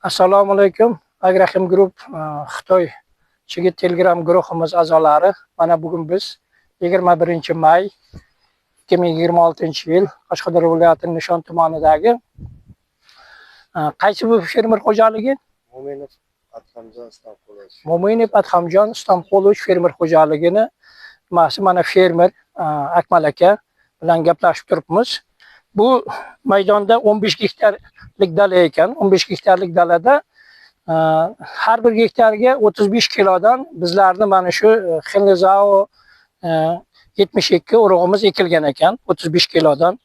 Assalomu alaykum. Agrahim Group Xitoy Chigit Telegram guruhimiz a'zolari. Mana bugun biz 21-may 2026-yil Qashqadaryo viloyatining Nishon tumanidagi qaysi bu fermer xo'jaligi? Mo'minov Adhamjon Islomqulovich fermer xo'jaligini mana fermer Akmal aka bilan gaplashib turibmiz. Bu maydonda 15 gektarlik dala ekan. 15 gektarlik dalada har bir gektarga 35 kilodan bizlarni mana shu Xilizao 72 urug'imiz ekilgan ekan. 35 kilodan.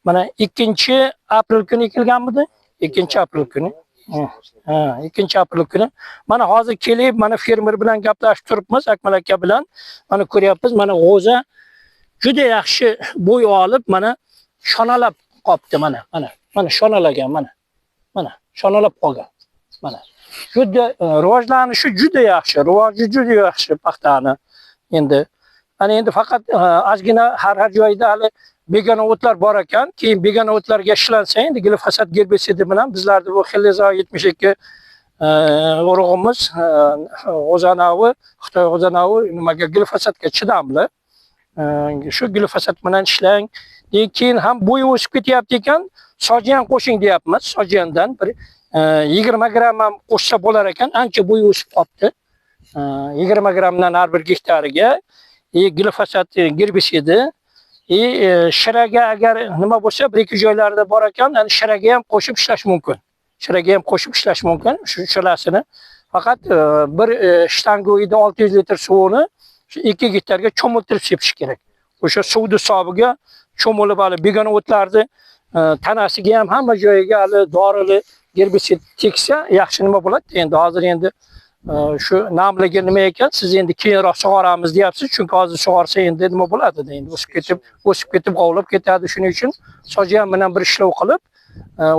Mana 2-aprel kuni ekilganmidi? 2-aprel kuni. 2-aprel kuni. Mana hozir kelib, mana fermer bilan gaplashib turibmiz, Akmal aka bilan. Mana ko'ryapmiz, mana g'o'za juda yaxshi bo'y olib, mana shonalab qopti mana. Mana shonalagan mana shonalab qolgan. Mana juda rivojlanishi juda yaxshi, rivoji juda yaxshi paxtani. Endi faqat ozgina har joyda hali begona o'tlar bor ekan. Keyin begona o'tlarga ishlansa, endi glifosat gerbitsidi bilan bizlarda bu Xilizao 72 urug'imiz G'o'zanavi, Xitoy G'o'zanavi nimaga glifosatga chidamli. Shu glifosat bilan ishlang. Keyin ham bo'yi o'sib ketyapti ekan, sojian qo'shing deyapmiz. Sojiandan bir 20 gram ham qo'shsa bo'lar ekan, ancha bo'yi o'sib qopti. 20 gramdan har bir gektariga glifosat gerbitsidi. Shiraga agar nima bo'lsa, bir ikki joylarda bor ekan, yani shiraga ham qo'shib ishlash mumkin. Shiraga ham qo'shib ishlash mumkin. Shularni faqat bir shtangoyida 600 litr suvini 2 gektarga cho'miltirib sepish kerak. O'sha suvni hisobiga cho'milib hali begona o'tlarni tanasiga ham hamma joyiga hali dorili gerbitsid teksa yaxshi nima bo'ladi. Endi hozir shu namligi nima ekan, siz endi keyinroq sug'oramiz deyapsiz, chunki hozir sug'orsa endi nima bo'ladi, endi o'sib ketib qovlab ketadi. Shuning uchun sojian bilan bir ishlov qilib,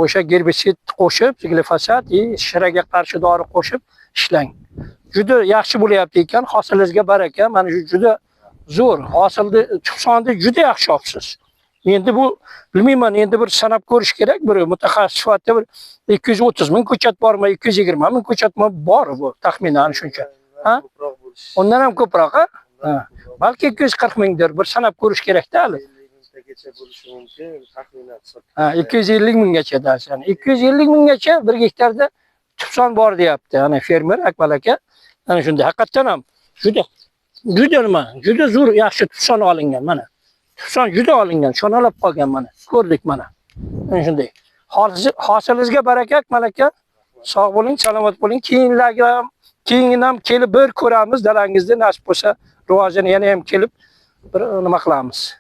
o'sha gerbitsid qo'shib, glifosat, shiraga qarshi dori qo'shib ishlang. Juda yaxshi bo'lyapti ekan, hosilingizga baraka. Mana shu juda zo'r hosilni, tuhsonni juda yaxshi olibsiz. Endi bu bilmayman, endi bir sanab ko'rish kerak, bir mutaxassis sifatida bir 230 ming ko'chat bormi, 220 ming ko'chatmi bor bu taxminan shuncha. Ha? Undan ham ko'proq, ha? Balki 240 mingdir, bir sanab ko'rish kerak-da hali. 250 minggacha darsan. 250 minggacha bir gektarda tuhson bor deyapti, ana fermer Akmal aka. Ana shunday haqiqatan ham juda zo'r yaxshi tuhson olingan mana. Tuhson juda olingan, shonalab qolgan mana. Ko'rdik mana. Ana shunday. Hosilingizga baraka Akmal aka. Sog' bo'ling, salomat bo'ling. Keyin ham kelib bir ko'ramiz dalangizni, nasib bo'lsa rivojini yana ham kelib bir nima qilamiz.